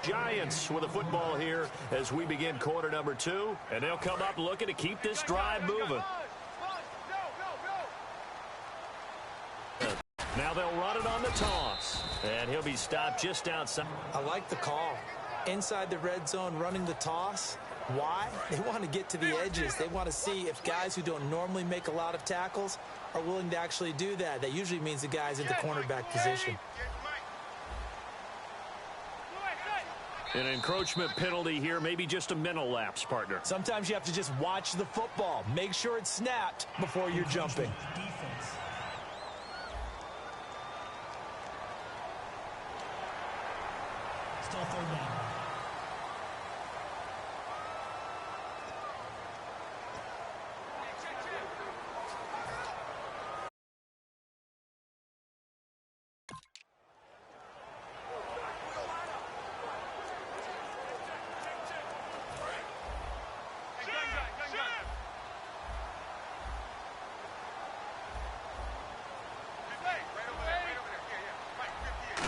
Giants with a football here as we begin quarter number 2. And they'll come up looking to keep this drive moving. Now they'll run it on the toss. And he'll be stopped just outside. I like the call. Inside the red zone running the toss. Why? They want to get to the edges. They want to see if guys who don't normally make a lot of tackles are willing to actually do that. That usually means the guy's in the cornerback position. An encroachment penalty here, maybe just a mental lapse, partner. Sometimes you have to just watch the football. Make sure it's snapped before you're jumping. Still third down.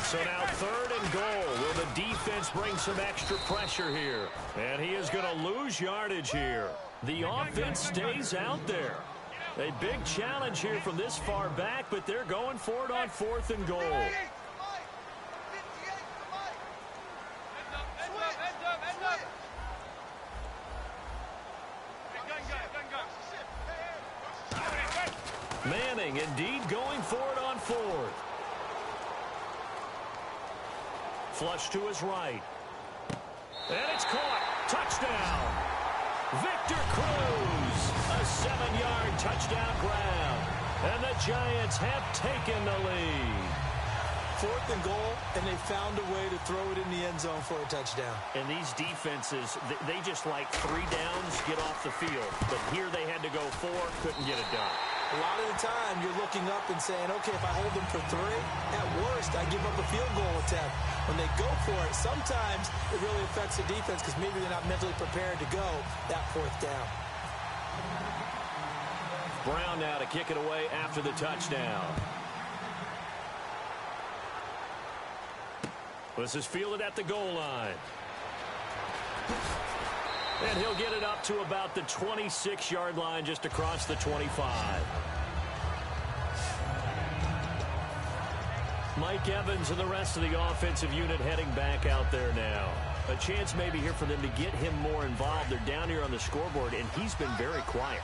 So now 3rd and goal. Will the defense bring some extra pressure here? And he is going to lose yardage here. The offense stays out there. A big challenge here from this far back, but they're going for it on 4th and goal. Manning indeed going for it on 4th. Flush to his right. And it's caught. Touchdown. Victor Cruz. A 7-yard touchdown grab. And the Giants have taken the lead. 4th and goal, and they found a way to throw it in the end zone for a touchdown. And these defenses, they just like 3 downs, get off the field. But here they had to go 4, couldn't get it done. A lot of the time, you're looking up and saying, okay, if I hold them for 3, at worst, I give up a field goal attempt. When they go for it, sometimes it really affects the defense because maybe they're not mentally prepared to go that 4th down. Brown now to kick it away after the touchdown. This is fielded at the goal line. And he'll get it up to about the 26-yard line, just across the 25. Mike Evans and the rest of the offensive unit heading back out there now. A chance maybe here for them to get him more involved. They're down here on the scoreboard, and he's been very quiet.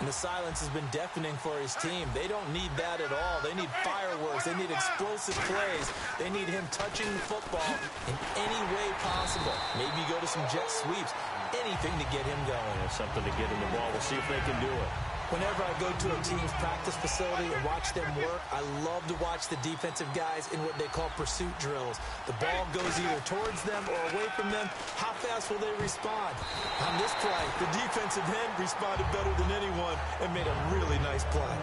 And the silence has been deafening for his team. They don't need that at all. They need fireworks. They need explosive plays. They need him touching the football in any way possible. Maybe go to some jet sweeps. Anything to get him going. There's something to get him the ball. We'll see if they can do it. Whenever I go to a team's practice facility and watch them work, I love to watch the defensive guys in what they call pursuit drills. The ball goes either towards them or away from them. How fast will they respond? On this play, the defensive end responded better than anyone and made a really nice play.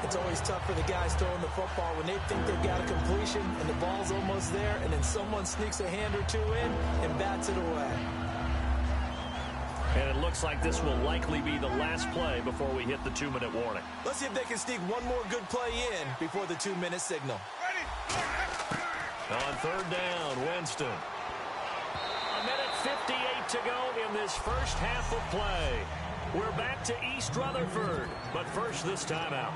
It's always tough for the guys throwing the football when they think they've got a completion and the ball's almost there, and then someone sneaks a hand or 2 in and bats it away. And it looks like this will likely be the last play before we hit the 2-minute warning. Let's see if they can sneak one more good play in before the 2-minute signal. On 3rd down, Winston. 1:58 to go in this first half of play. We're back to East Rutherford, but first this timeout.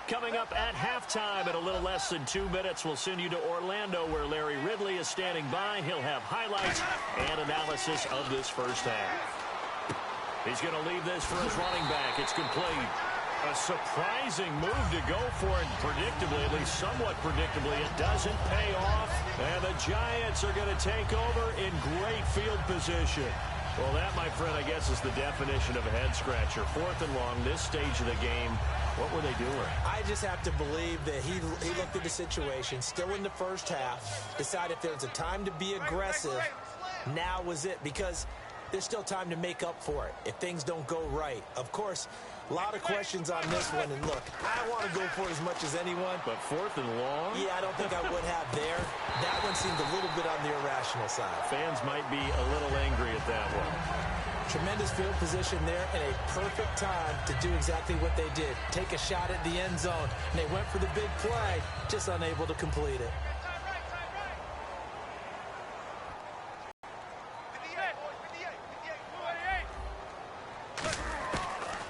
Coming up at halftime in a little less than 2 minutes, we'll send you to Orlando where Larry Ridley is standing by. He'll have highlights and analysis of this first half. He's going to leave this for his running back. It's complete. A surprising move to go for it predictably, at least somewhat predictably. It doesn't pay off, and the Giants are going to take over in great field position. Well, that, my friend, I guess is the definition of a head-scratcher. 4th and long, this stage of the game. What were they doing? I just have to believe that he looked at the situation, still in the first half, decided if there's a time to be aggressive, now was it, because there's still time to make up for it if things don't go right. Of course, a lot of questions on this one, and look, I want to go for it as much as anyone. But 4th and long? Yeah, I don't think I would have there. That one seemed a little bit on the irrational side. Fans might be a little angry at that one. Tremendous field position there and a perfect time to do exactly what they did. Take a shot at the end zone. And they went for the big play, just unable to complete it.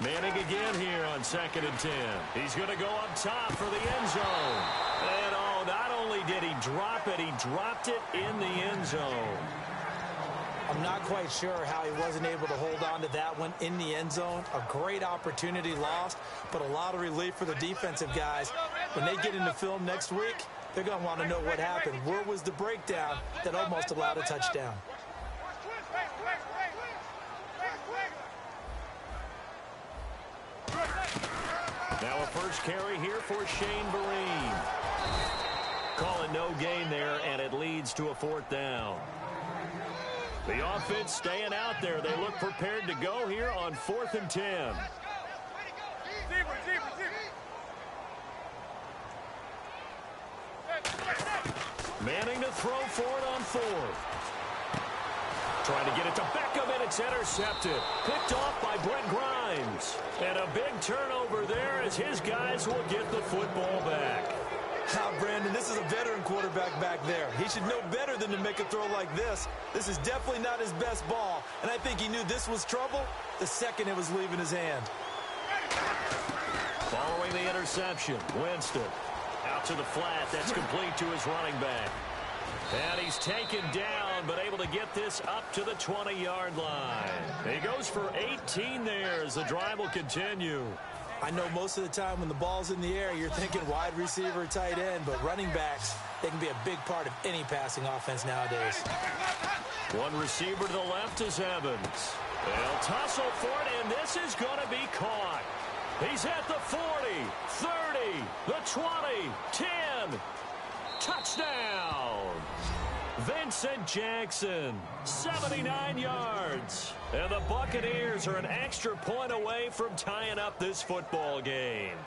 Manning again here on 2nd and 10. He's going to go up top for the end zone. And oh, not only did he drop it, he dropped it in the end zone. I'm not quite sure how he wasn't able to hold on to that one in the end zone. A great opportunity lost, but a lot of relief for the defensive guys. When they get into film next week, they're going to want to know what happened. Where was the breakdown that almost allowed a touchdown? Now a first carry here for Shane Vereen. Calling no gain there, and it leads to a 4th down. The offense staying out there. They look prepared to go here on 4th and 10. Manning to throw for it on 4th. Trying to get it to Beckham, and it's intercepted. Picked off by Brent Grimes. And a big turnover there as his guys will get the football back. Now, Brandon, this is a veteran quarterback back there. He should know better than to make a throw like this. This is definitely not his best ball, and I think he knew this was trouble the second it was leaving his hand. Following the interception, Winston out to the flat. That's complete to his running back. And he's taken down, but able to get this up to the 20-yard line. He goes for 18 there as the drive will continue. I know most of the time when the ball's in the air, you're thinking wide receiver, tight end, but running backs, they can be a big part of any passing offense nowadays. One receiver to the left is Evans. They'll tussle for it, and this is going to be caught. He's at the 40, 30, the 20, 10. Touchdown! Vincent Jackson, 79 yards. And the Buccaneers are an extra point away from tying up this football game.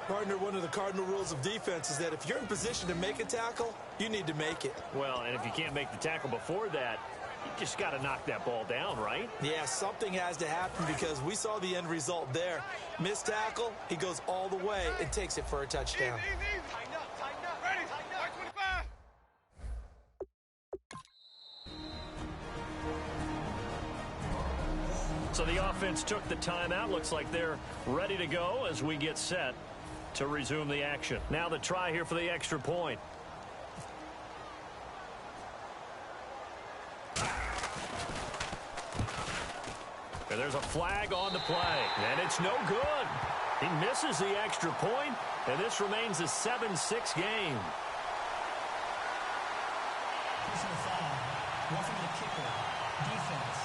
Partner, one of the cardinal rules of defense is that if you're in position to make a tackle, you need to make it. Well, and if you can't make the tackle before that, you just got to knock that ball down, right? Yeah, something has to happen because we saw the end result there. Missed tackle, he goes all the way and takes it for a touchdown. So the offense took the timeout. Looks like they're ready to go as we get set to resume the action. Now the try here for the extra point. And there's a flag on the play, and it's no good. He misses the extra point, and this remains a 7-6 game. Personal foul. Roughing the kicker. Defense.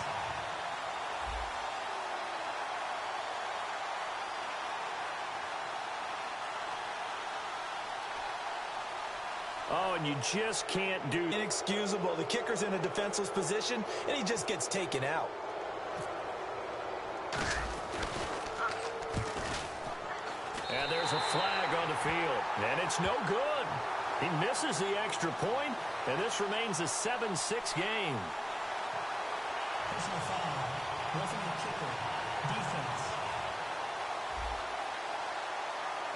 Oh, and you just can't do... Inexcusable. The kicker's in a defenseless position, and he just gets taken out. And there's a flag on the field, and it's no good. He misses the extra point, and this remains a 7-6 game. Personal foul. Roughing the kicker. Defense.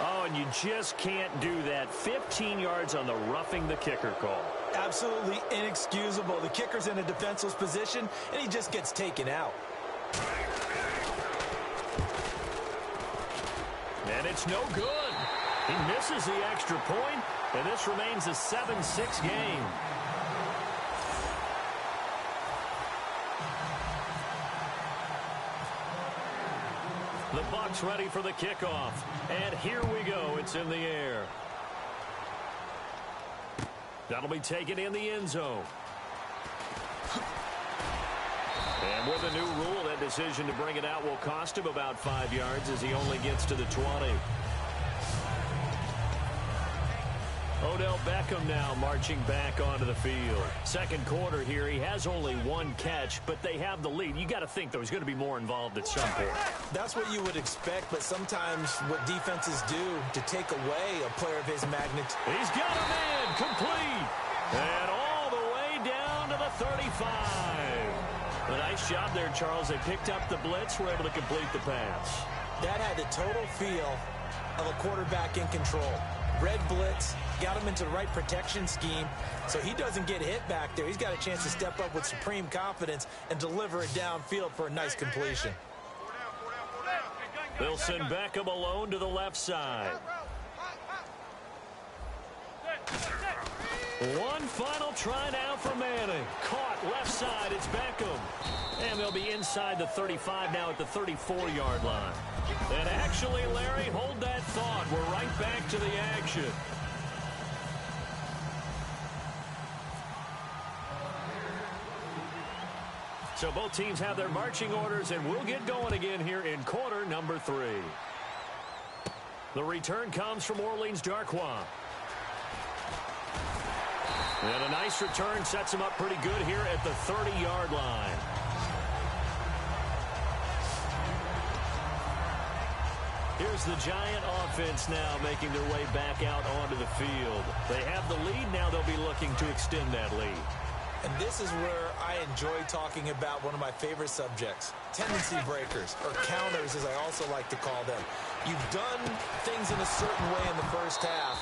Oh, and you just can't do that. 15 yards on the roughing the kicker call. Absolutely inexcusable. The kicker's in a defenseless position, and he just gets taken out. And it's no good. He misses the extra point, and this remains a 7-6 game. The Bucs ready for the kickoff. And here we go. It's in the air. That'll be taken in the end zone. And with a new rule, that decision to bring it out will cost him about 5 yards as he only gets to the 20. Odell Beckham now marching back onto the field. Second quarter here, he has only one catch, but they have the lead. You got to think, though, he's going to be more involved at some point. That's what you would expect, but sometimes what defenses do to take away a player of his magnitude. He's got a man complete. And all the way down to the 35. A nice job there, Charles. They picked up the blitz, were able to complete the pass. That had the total feel of a quarterback in control. Red blitz, got him into the right protection scheme, so he doesn't get hit back there. He's got a chance to step up with supreme confidence and deliver it downfield for a nice completion. They'll send Beckham alone to the left side. One final try now for Manning. Caught left side. It's Beckham. And they'll be inside the 35 now at the 34-yard line. And actually, Larry, hold that thought. We're right back to the action. So both teams have their marching orders, and we'll get going again here in quarter number 3. The return comes from Orleans Darkwa. And a nice return sets him up pretty good here at the 30-yard line. Here's the Giant offense now making their way back out onto the field. They have the lead. Now they'll be looking to extend that lead. And this is where I enjoy talking about one of my favorite subjects, tendency breakers, or counters as I also like to call them. You've done things in a certain way in the first half,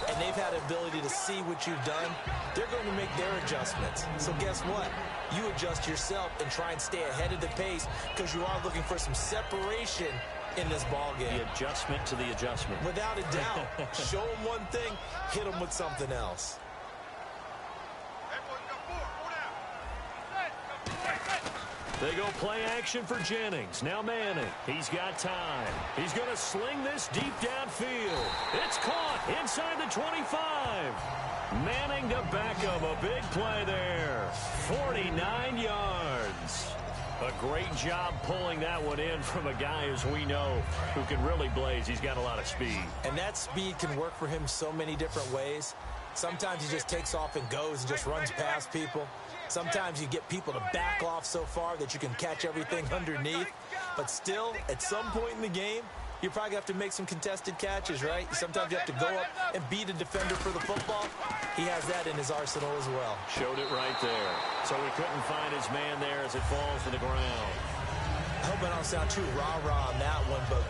and they've had the ability to see what you've done. They're going to make their adjustments. So guess what? You adjust yourself and try and stay ahead of the pace because you are looking for some separation in this ball game. The adjustment to the adjustment. Without a doubt. Show them one thing, hit them with something else. They go play action for Jennings. Now Manning. He's got time. He's going to sling this deep downfield. It's caught inside the 25. Manning to Beckham. A big play there. 49 yards. A great job pulling that one in from a guy, as we know, who can really blaze. He's got a lot of speed. And that speed can work for him so many different ways. Sometimes he just takes off and goes and just runs past people. Sometimes you get people to back off so far that you can catch everything underneath. But still, at some point in the game, you probably have to make some contested catches, right? Sometimes you have to go up and beat a defender for the football. He has that in his arsenal as well. Showed it right there. So he couldn't find his man there as it falls to the ground. I hope I don't sound too rah-rah on that one, but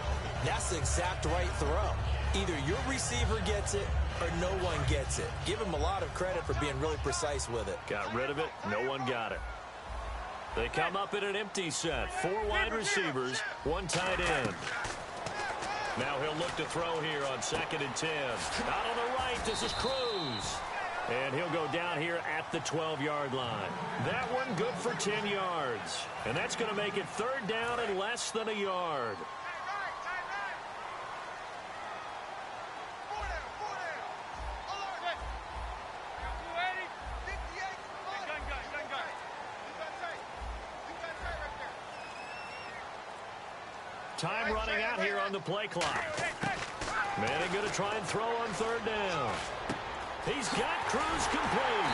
that's the exact right throw. Either your receiver gets it or no one gets it. Give him a lot of credit for being really precise with it. Got rid of it. No one got it. They come up in an empty set. 4 wide receivers, 1 tight end. Now he'll look to throw here on 2nd and 10. Out on the right, this is Cruz. And he'll go down here at the 12-yard line. That one good for 10 yards. And that's going to make it 3rd down and less than a yard. Time running out here on the play clock. Manning going to try and throw on 3rd down. He's got Cruz complete.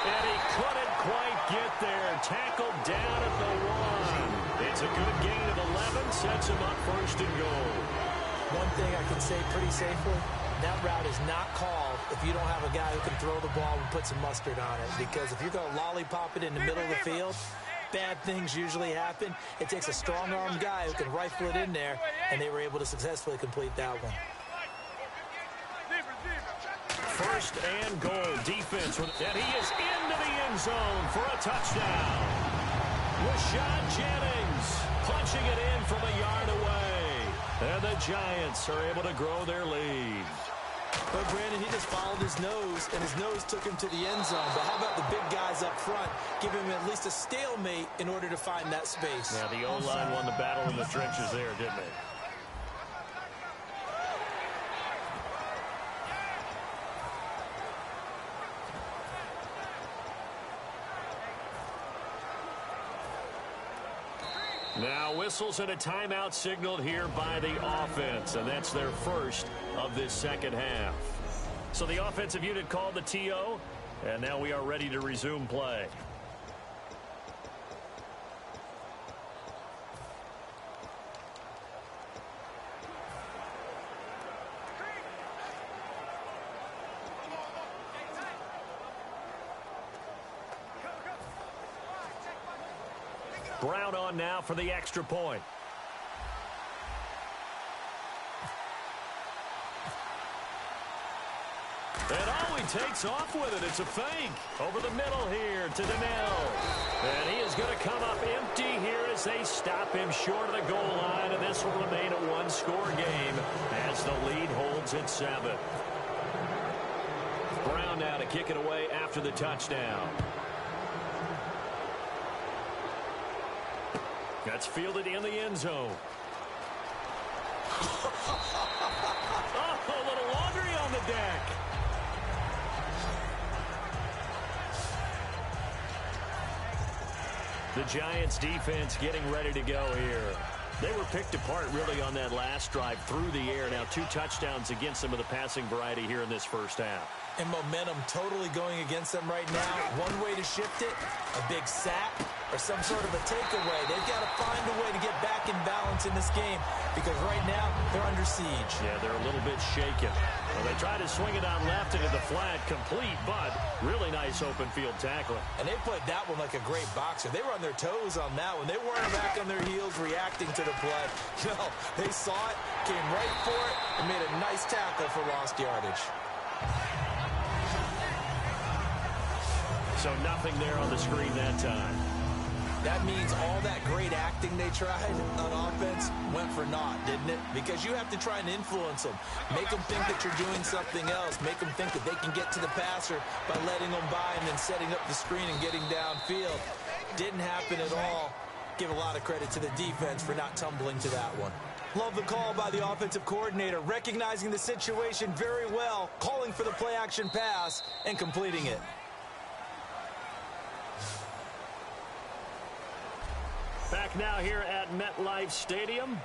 And he couldn't quite get there. Tackled down at the 1. It's a good gain of 11. Sets him up 1st and goal. One thing I can say pretty safely, that route is not called if you don't have a guy who can throw the ball and put some mustard on it. Because if you're going to lollipop it in the middle of the field, bad things usually happen. It takes a strong-armed guy who can rifle it in there, and they were able to successfully complete that one. 1st and goal. Defense. And he is into the end zone for a touchdown. Rashad Jennings punching it in from a yard away. And the Giants are able to grow their lead. But Brandon, he just followed his nose, and his nose took him to the end zone. But how about the big guys up front? Give him at least a stalemate in order to find that space. Yeah, the O-line won the battle in the trenches there, didn't they? Now whistles and a timeout signaled here by the offense, and that's their first of this 2nd half. So the offensive unit called the TO, and now we are ready to resume play. Brown on now for the extra point. And he takes off with it. It's a fake. Over the middle here to Donnell. And he is going to come up empty here as they stop him short of the goal line. And this will remain a one-score game as the lead holds at 7. Brown now to kick it away after the touchdown. That's fielded in the end zone. Oh, a little laundry on the deck. The Giants defense getting ready to go here. They were picked apart really on that last drive through the air. Now 2 touchdowns against some of the passing variety here in this first half. And momentum totally going against them right now. One way to shift it, a big sack or some sort of a takeaway. They've got to find a way to get back in balance in this game because right now they're under siege. Yeah, they're a little bit shaken. Well, they try to swing it out left into the flat, complete, but really nice open field tackling. And they played that one like a great boxer. They were on their toes on that one. They weren't back on their heels reacting to the play. No, they saw it, came right for it, and made a nice tackle for lost yardage. So nothing there on the screen that time. That means all that great acting they tried on offense went for naught, didn't it? Because you have to try and influence them. Make them think that you're doing something else. Make them think that they can get to the passer by letting them by and then setting up the screen and getting downfield. Didn't happen at all. Give a lot of credit to the defense for not tumbling to that one. Love the call by the offensive coordinator, recognizing the situation very well, calling for the play-action pass, and completing it. Back now here at MetLife Stadium.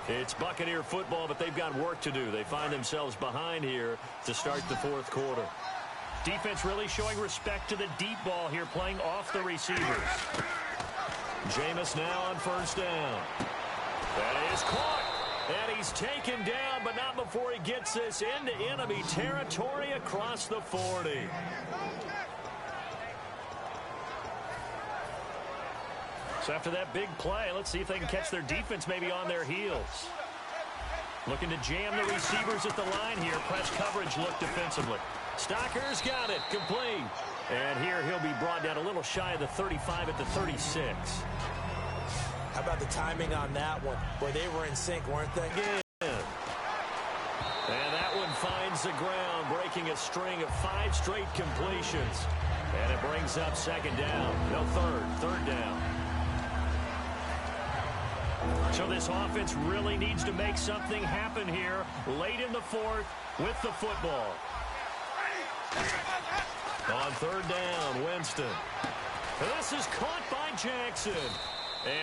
It's Buccaneer football, but they've got work to do. They find themselves behind here to start the fourth quarter. Defense really showing respect to the deep ball here, playing off the receivers. Jameis now on first down. That is caught. And he's taken down, but not before he gets this into enemy territory across the 40. So after that big play, let's see if they can catch their defense maybe on their heels. Looking to jam the receivers at the line here. Press coverage look defensively. Stocker's got it. Complete. And here he'll be brought down a little shy of the 35 at the 36. How about the timing on that one? Boy, they were in sync, weren't they? Again. And that one finds the ground, breaking a string of 5 straight completions. And it brings up second down. No, third down. So this offense really needs to make something happen here late in the fourth with the football. On third down, Winston. This is caught by Jackson.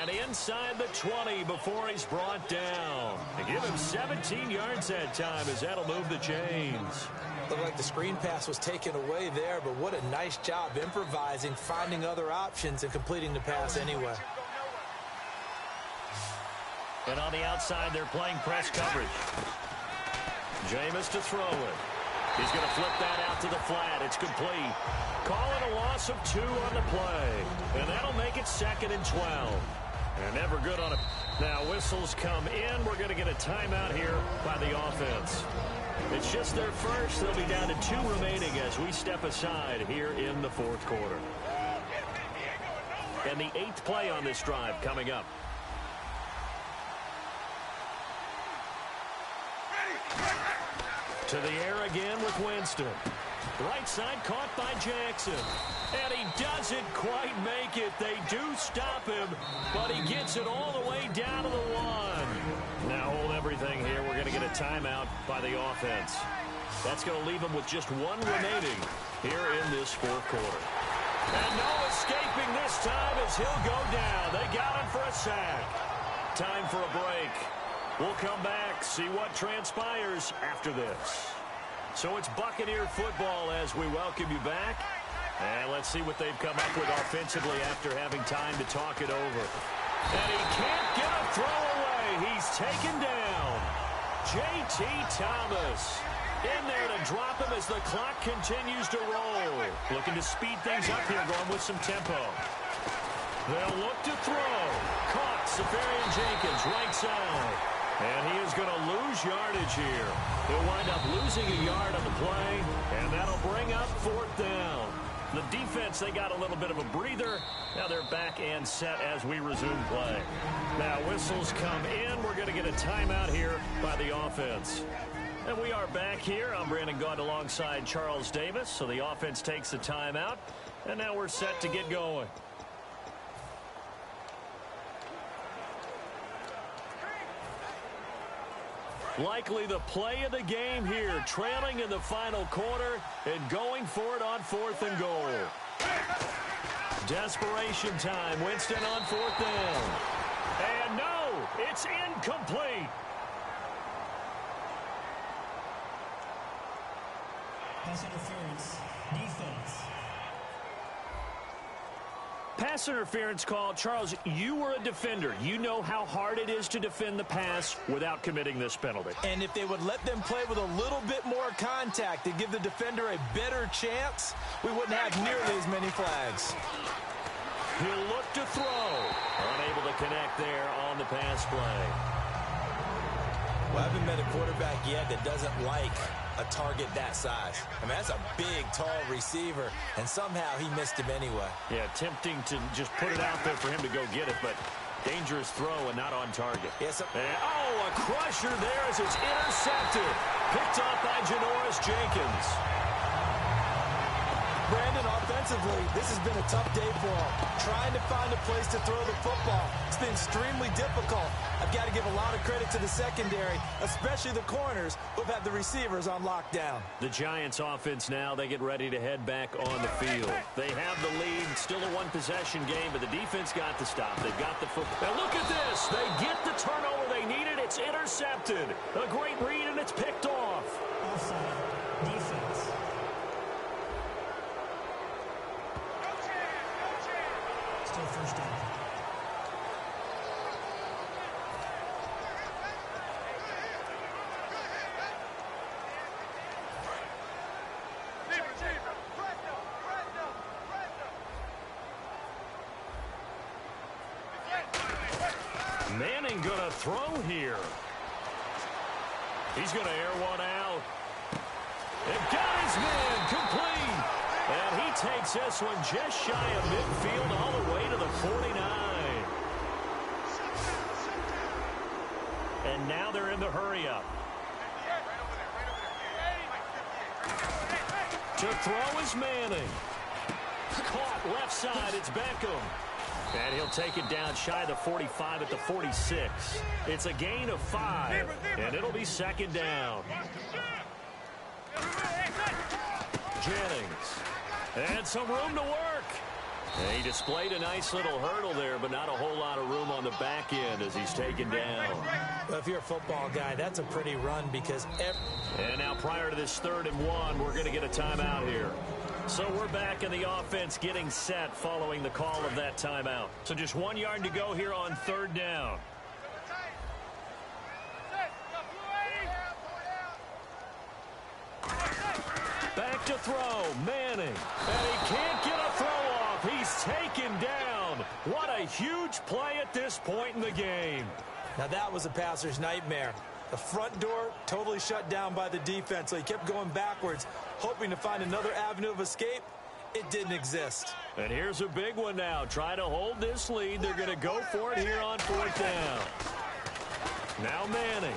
And inside the 20 before he's brought down. They give him 17 yards that time as that'll move the chains. Looked like the screen pass was taken away there, but what a nice job improvising, finding other options, and completing the pass anyway. And on the outside, they're playing press coverage. Jameis to throw it. He's going to flip that out to the flat. It's complete. Call it a loss of 2 on the play. And that'll make it 2nd and 12. And never good on it. Now whistles come in. We're going to get a timeout here by the offense. It's just their first. They'll be down to 2 remaining as we step aside here in the fourth quarter. And the 8th play on this drive coming up. To the air again with Winston. Right side caught by Jackson. And he doesn't quite make it. They do stop him, but he gets it all the way down to the 1. Now hold everything here. We're going to get a timeout by the offense. That's going to leave him with just 1 remaining here in this fourth quarter. And no escaping this time as he'll go down. They got him for a sack. Time for a break. We'll come back, see what transpires after this. So it's Buccaneer football as we welcome you back. And let's see what they've come up with offensively after having time to talk it over. And he can't get a throw away. He's taken down. J.T. Thomas in there to drop him as the clock continues to roll. Looking to speed things up here, going with some tempo. They'll look to throw. Caught. Safarian Jenkins, right side. And he is going to lose yardage here. He'll wind up losing a yard on the play, and that'll bring up 4th down. The defense, they got a little bit of a breather. Now they're back and set as we resume play. Now whistles come in. We're going to get a timeout here by the offense. And we are back here. I'm Brandon Gaunt alongside Charles Davis. So the offense takes a timeout, and now we're set to get going. Likely the play of the game here, trailing in the final quarter and going for it on 4th and goal. Desperation time. Winston on 4th down. And no, it's incomplete. Pass interference. Defense. Pass interference call. Charles, you were a defender. You know how hard it is to defend the pass without committing this penalty. And if they would let them play with a little bit more contact to give the defender a better chance, we wouldn't have nearly as many flags. He'll look to throw. Unable to connect there on the pass play. Well, I haven't met a quarterback yet that doesn't like a target that size. I mean, that's a big, tall receiver, and somehow he missed him anyway. Yeah, tempting to just put it out there for him to go get it, but dangerous throw and not on target. Yes, a crusher there as it's intercepted. Picked off by Janoris Jenkins. Brandon, offensively, this has been a tough day for him. Trying to find a place to throw the football. It's been extremely difficult. I've got to give a lot of credit to the secondary, especially the corners who've had the receivers on lockdown. The Giants offense now, they get ready to head back on the field. They have the lead, still a one-possession game, but the defense got the stop. They've got the football. Now look at this. They get the turnover they needed. It's intercepted. A great read, and it's picked off. Offside. Defense. Still 1st down. Manning gonna throw here. He's gonna air one out. And got his man complete. And he takes this one just shy of midfield all the way to the 49. And now they're in the hurry-up. To throw is Manning. Caught left side, it's Beckham. And he'll take it down shy of the 45 at the 46. It's a gain of 5, and it'll be 2nd down. Jennings. And some room to work. And he displayed a nice little hurdle there, but not a whole lot of room on the back end as he's taken down. Well, if you're a football guy, that's a pretty run because... And now prior to this 3rd and 1, we're going to get a timeout here. So we're back in the offense getting set following the call of that timeout. So just 1 yard to go here on 3rd down. Back to throw, Manning. And he can't get a throw off. He's taken down. What a huge play at this point in the game. Now that was a passer's nightmare. The front door totally shut down by the defense, so he kept going backwards, hoping to find another avenue of escape. It didn't exist. And here's a big one now. Try to hold this lead. They're going to go for it here on 4th down. Now Manning.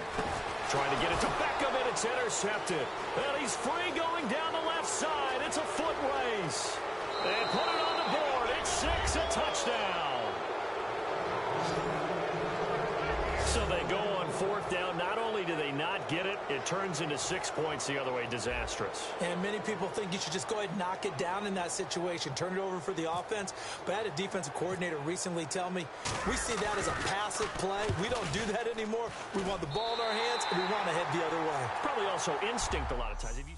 Trying to get it to Beckham, and it's intercepted. And he's free going down the left side. It's a foot race. And put it on the board. It's 6, a touchdown. So they go on 4th down. Not only do they not get it, it turns into 6 points the other way. Disastrous. And many people think you should just go ahead and knock it down in that situation. Turn it over for the offense. But I had a defensive coordinator recently tell me, we see that as a passive play. We don't do that anymore. We want the ball in our hands, and we want to head the other way. Probably also instinct a lot of times. If you